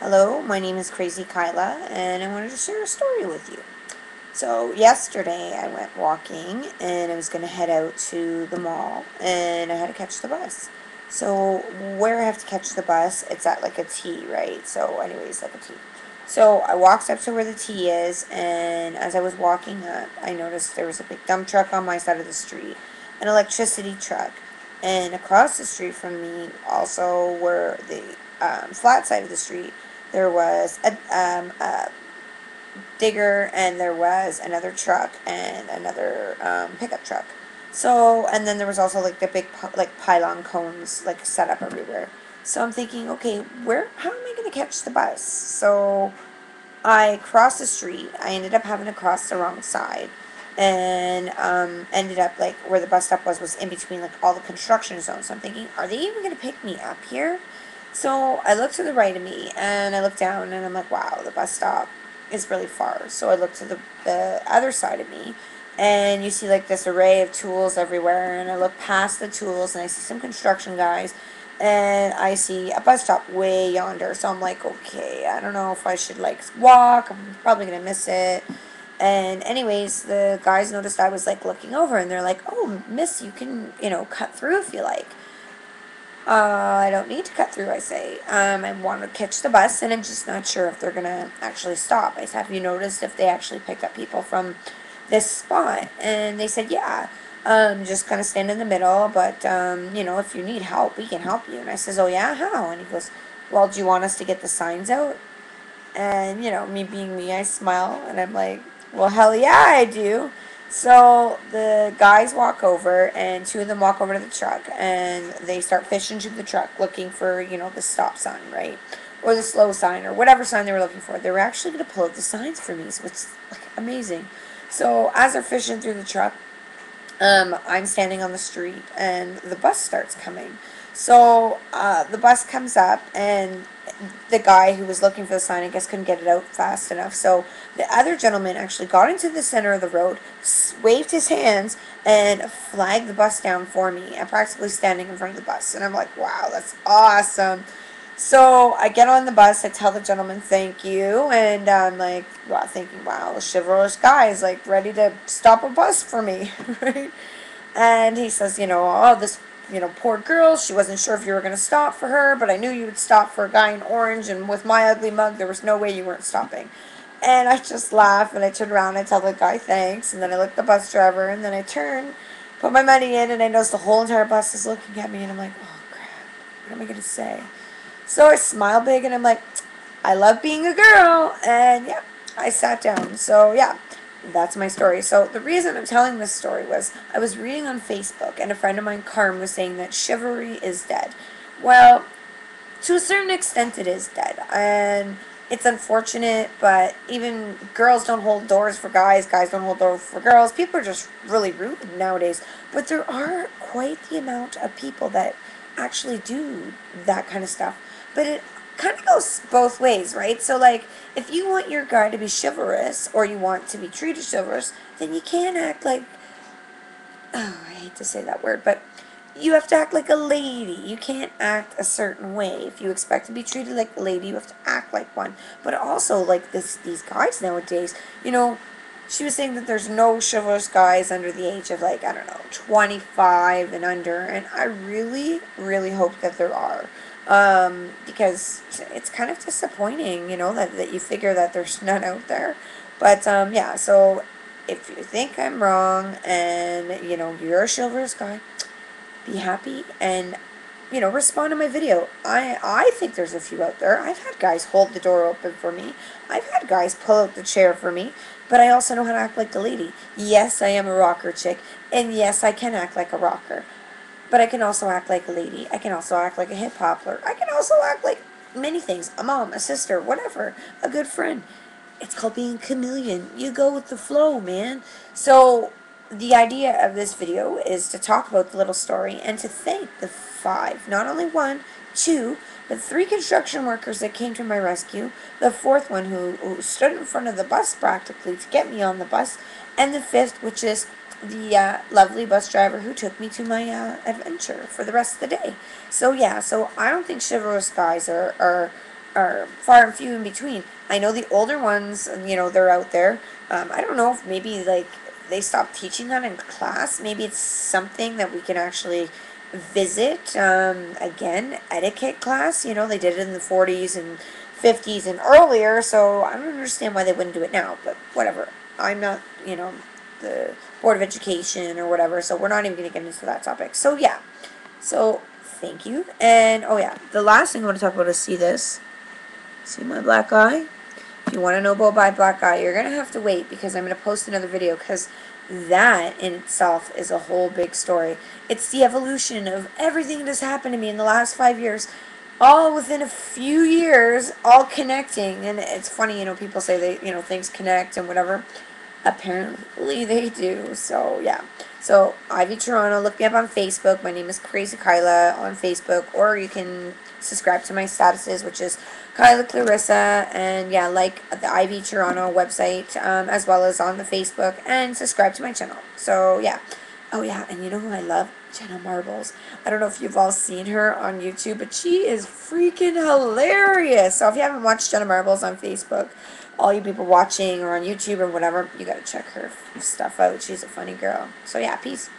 Hello, my name is Crazy Kyla, and I wanted to share a story with you. So, yesterday I went walking, and I was going to head out to the mall, and I had to catch the bus. So, where I have to catch the bus, it's at like a T, right? So, anyways, like a T. So, I walked up to where the T is, and as I was walking up, I noticed there was a big dump truck on my side of the street, an electricity truck, and across the street from me, also were the flat side of the street, there was a digger, and there was another truck and another pickup truck. So, and then there was also like the big like pylon cones like set up everywhere. So I'm thinking, okay, how am I going to catch the bus? So I crossed the street. I ended up having to cross the wrong side, and ended up like where the bus stop was in between like all the construction zones. So I'm thinking, are they even going to pick me up here? So I looked to the right of me, and I looked down, and I'm like, wow, the bus stop is really far. So I looked to the other side of me, and you see like this array of tools everywhere, and I look past the tools, and I see some construction guys, and I see a bus stop way yonder. So I'm like, okay, I don't know if I should like walk. I'm probably gonna miss it. And anyways, the guys noticed I was like looking over, and they're like, "Oh, miss, you can, cut through if you like." I don't need to cut through, I say. I want to catch the bus, and I'm just not sure if they're going to actually stop. I said, have you noticed if they actually picked up people from this spot? And they said, yeah. Just kind of stand in the middle, but, if you need help, we can help you. And I says, oh, yeah, how? And he goes, well, do you want us to get the signs out? And, me being me, I smile, and I'm like, well, hell yeah, I do. So the guys walk over, and two of them walk over to the truck, and they start fishing through the truck looking for, the stop sign, right? Or the slow sign, or whatever sign they were looking for. They were actually going to pull out the signs for me, so it's like amazing. So as they're fishing through the truck, I'm standing on the street, and the bus starts coming. So the bus comes up, and the guy who was looking for the sign, I guess, couldn't get it out fast enough. So the other gentleman actually got into the center of the road, waved his hands, and flagged the bus down for me. I'm practically standing in front of the bus, and I'm like, wow, that's awesome. So I get on the bus, I tell the gentleman thank you, and I'm like, wow, thinking, wow, the chivalrous guy is like ready to stop a bus for me, right? And he says, oh, this, poor girl, she wasn't sure if you were going to stop for her, but I knew you would stop for a guy in orange, and with my ugly mug, there was no way you weren't stopping. And I just laugh, and I turn around, and I tell the guy thanks, and then I look at the bus driver, and then I turn, put my money in, and I notice the whole entire bus is looking at me, and I'm like, oh, crap, what am I going to say? So I smile big, and I'm like, I love being a girl. And yeah, I sat down. So yeah, that's my story. So the reason I'm telling this story was I was reading on Facebook, and a friend of mine, Carm, was saying that chivalry is dead. Well, to a certain extent, it is dead. And it's unfortunate, but even girls don't hold doors for guys, guys don't hold doors for girls. People are just really rude nowadays. But there are quite the amount of people that actually do that kind of stuff. But it kind of goes both ways, right? So, like, if you want your guy to be chivalrous, or you want to be treated chivalrous, then you can't act like, oh, I hate to say that word, but you have to act like a lady. You can't act a certain way. If you expect to be treated like a lady, you have to act like one. But also, like these guys nowadays, she was saying that there's no chivalrous guys under the age of, like, I don't know, 25 and under. And I really, really hope that there are. Because it's kind of disappointing, that you figure that there's none out there. But, yeah, so if you think I'm wrong, and, you're a chivalrous guy, be happy, and, respond to my video. I think there's a few out there. I've had guys hold the door open for me. I've had guys pull out the chair for me. But I also know how to act like a lady. Yes, I am a rocker chick. And yes, I can act like a rocker. But I can also act like a lady. I can also act like a hip hopper. I can also act like many things. A mom, a sister, whatever. A good friend. It's called being a chameleon. You go with the flow, man. So the idea of this video is to talk about the little story, and to thank the five, not only one, two, but three construction workers that came to my rescue, the fourth one who stood in front of the bus practically to get me on the bus, and the fifth, which is the lovely bus driver who took me to my adventure for the rest of the day. So yeah, so I don't think chivalrous guys are are far and few in between. I know the older ones, you know, they're out there. I don't know if maybe like they stopped teaching that in class. Maybe it's something that we can actually visit again. Etiquette class, you know, they did it in the 40s and 50s and earlier, so I don't understand why they wouldn't do it now, but whatever. I'm not, you know, the Board of Education or whatever, so we're not even going to get into that topic. So yeah, so thank you. And oh yeah, the last thing I want to talk about is see this. See my black eye? If you want to know about my black eye, you're going to have to wait because I'm going to post another video because that in itself is a whole big story. It's the evolution of everything that has happened to me in the last 5 years, all within a few years, all connecting. And it's funny, you know, people say they, you know, things connect and whatever. Apparently they do. So yeah. So Ivy Toronto, look me up on Facebook. My name is Crazy Kyla on Facebook, or you can subscribe to my statuses, which is Kyla Clarissa, and yeah, like the Ivy Toronto website, as well as on the Facebook, and subscribe to my channel. So yeah. Oh yeah, and you know who I love? Jenna Marbles. I don't know if you've all seen her on YouTube, but she is freaking hilarious. So if you haven't watched Jenna Marbles on Facebook, all you people watching or on YouTube or whatever, you gotta check her stuff out. She's a funny girl. So yeah, peace.